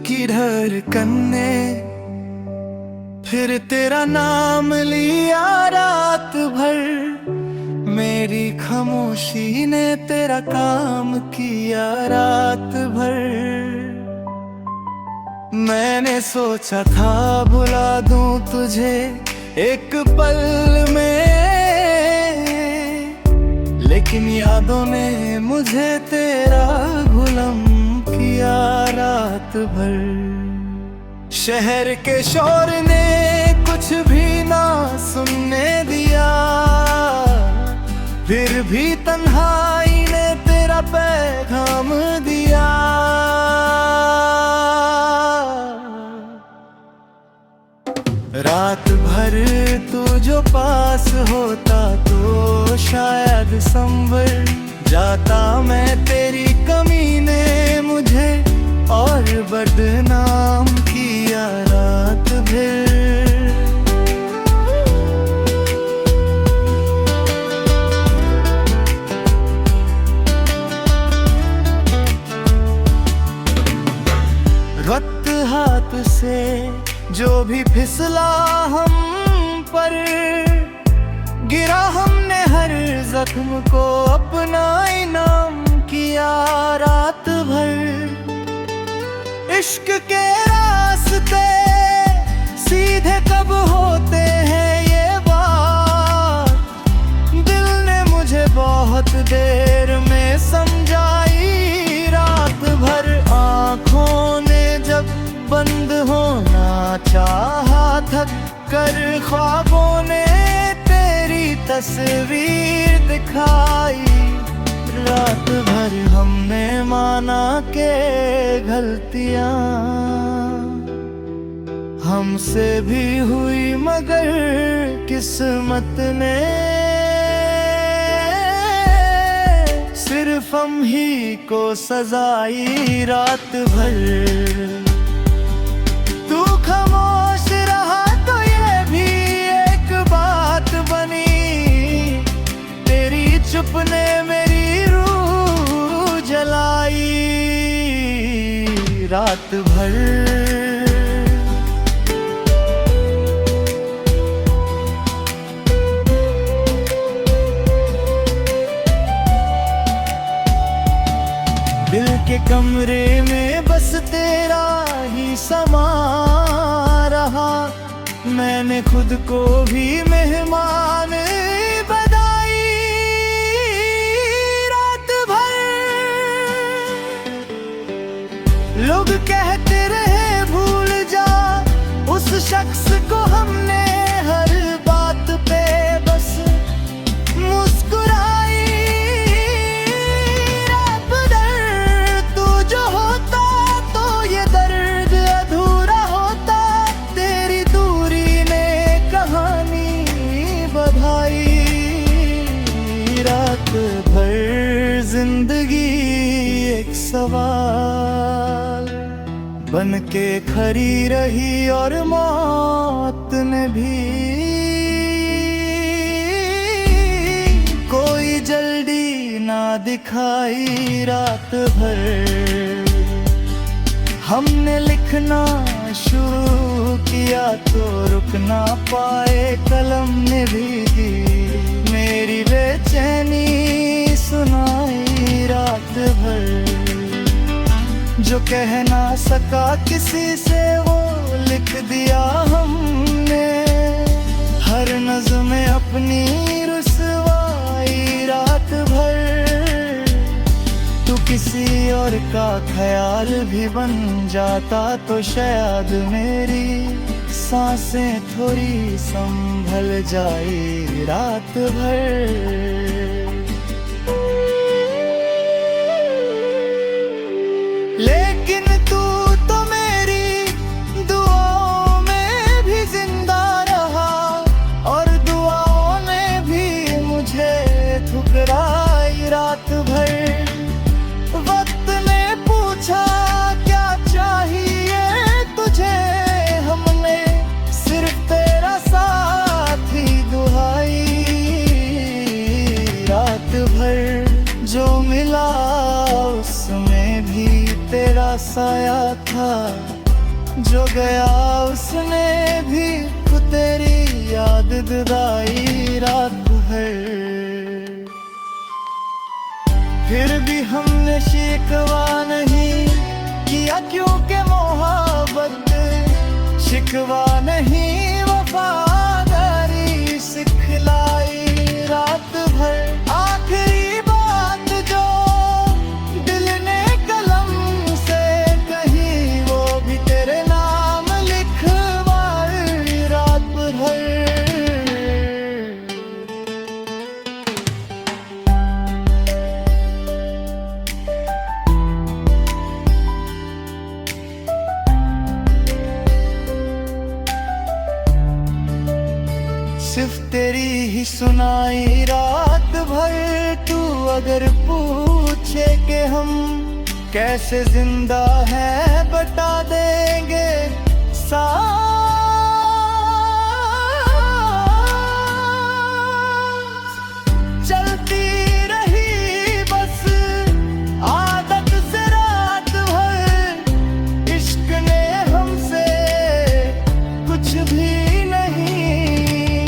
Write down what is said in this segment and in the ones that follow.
की धड़कन ने फिर तेरा नाम लिया रात भर। मेरी खामोशी ने तेरा काम किया रात भर। मैंने सोचा था भुला दूं तुझे एक पल में, लेकिन यादों ने मुझे तेरा गुलाम किया रात भर। शहर के शोर ने कुछ भी ना सुनने दिया, फिर भी तन्हाई ने तेरा पैगाम दिया। रात भर तू जो पास होता तो शायद संभल जाता। मैं तेरी कमी ने मुझे और बदनाम किया रात भर। वक्त हाथ से जो भी फिसला हम पर, गिरा हमने हर जख्म को अपना इनाम किया रात भर। इश्क के रास्ते सीधे कब होते हैं ये बात, दिल ने मुझे बहुत देर में समझाई रात भर। आँखों ने जब बंद होना चाहा, थक कर ख्वाबों ने तेरी तस्वीर दिखाई रात भर। हमने माना के गलतियां हमसे भी हुई, मगर किस्मत ने सिर्फ हम ही को सजाई रात भर। तू खामोश रहा तो ये भी एक बात बनी, तेरी चुप ने मेरी रूह जलाई रात भर। दिल के कमरे में बस तेरा ही समा रहा, मैंने खुद को भी मेहमान बनाई रात भर। लोग कहते रहे भूल जा उस शख्स को, हमने हर बात पे बस मुस्कुराई रात भर। तू जो होता तो ये दर्द अधूरा होता, तेरी दूरी ने कहानी बढ़ाई रात भर। जिंदगी एक सवाल बन के खड़ी रही और मौत ने भी कोई जल्दी ना दिखाई रात भर। हमने लिखना शुरू किया तो रुक ना पाए, कलम ने भी दी मेरी बेचैनी सुनाई रात भर। जो कह ना सका किसी से वो लिख दिया हमने, हर नज़्म में अपनी रुसवाई रात भर। तू किसी और का ख्याल भी बन जाता तो शायद मेरी सांसें थोड़ी संभल जाए रात भर। लेकिन तू तो मेरी दुआओं में भी जिंदा रहा, और दुआओं ने भी मुझे ठुकराई रात भर। वक्त ने पूछा क्या चाहिए तुझे, हमने सिर्फ तेरा साथ ही दुहाई रात भर। जो मिला उसमें भी तेरा साया था, जो गया उसने भी तेरी याद दिलाई रात भर। फिर भी हमने शिकवा नहीं किया क्योंकि मोहब्बत शिकवा नहीं, वफादारी सिखलाई रात भर। आखिरी बात जो दिल ने कलम से कही वो भी तेरे नाम लिखवाई रात भर। सिर्फ तेरी ही सुनाई रात भर। तू अगर पूछे कि हम कैसे जिंदा हैं बता देंगे चलती रही बस आदत से रात भर। इश्क ने हमसे कुछ भी नहीं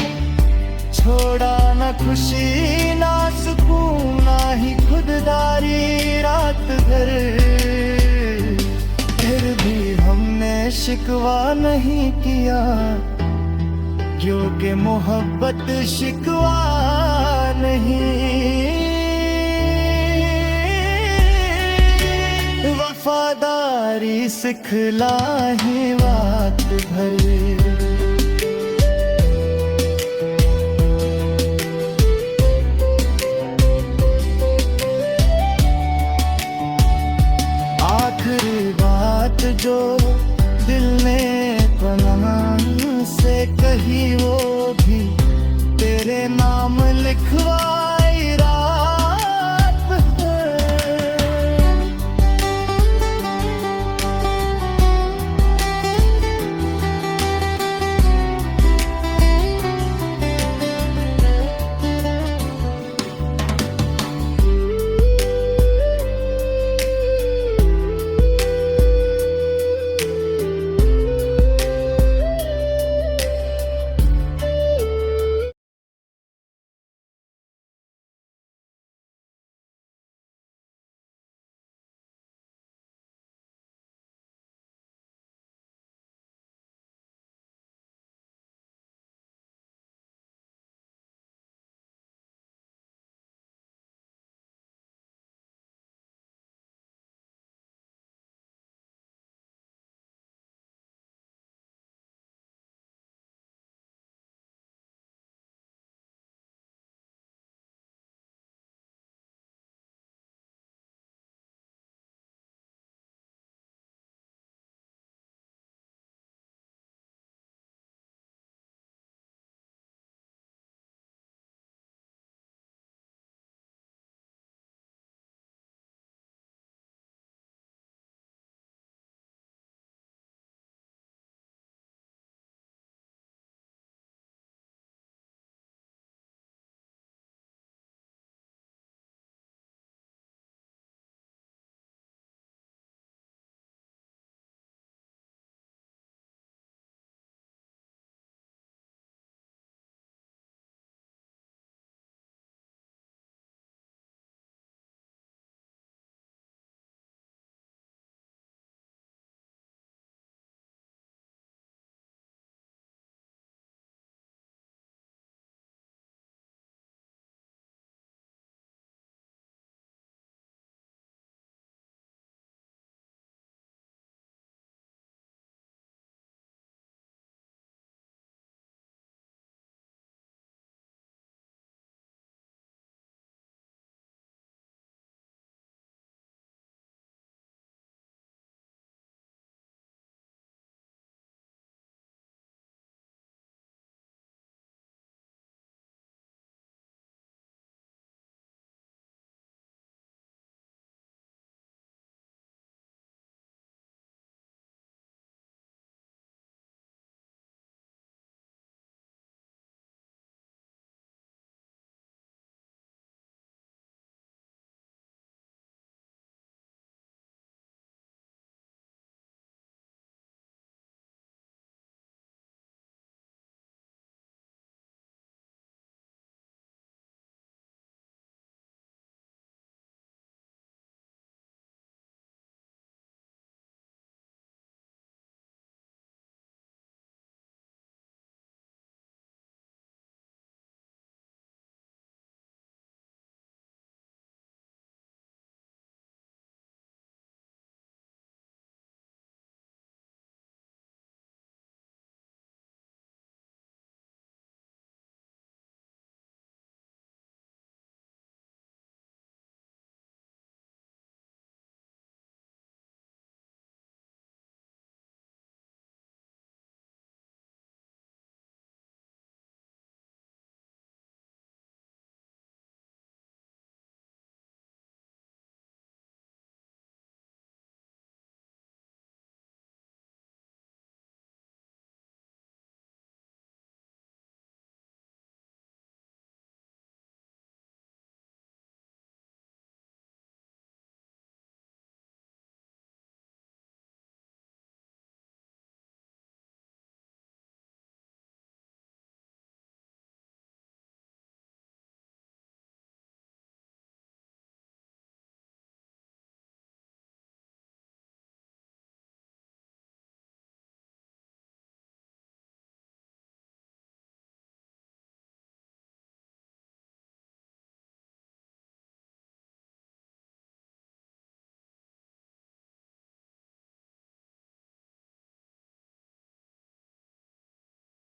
छोड़ा, न खुशी ना सुकून ना ही खुददारी रात भर। फिर भी हमने शिकवा नहीं किया क्योंकि मोहब्बत शिकवा नहीं, वफादारी सिखलाई रात भर।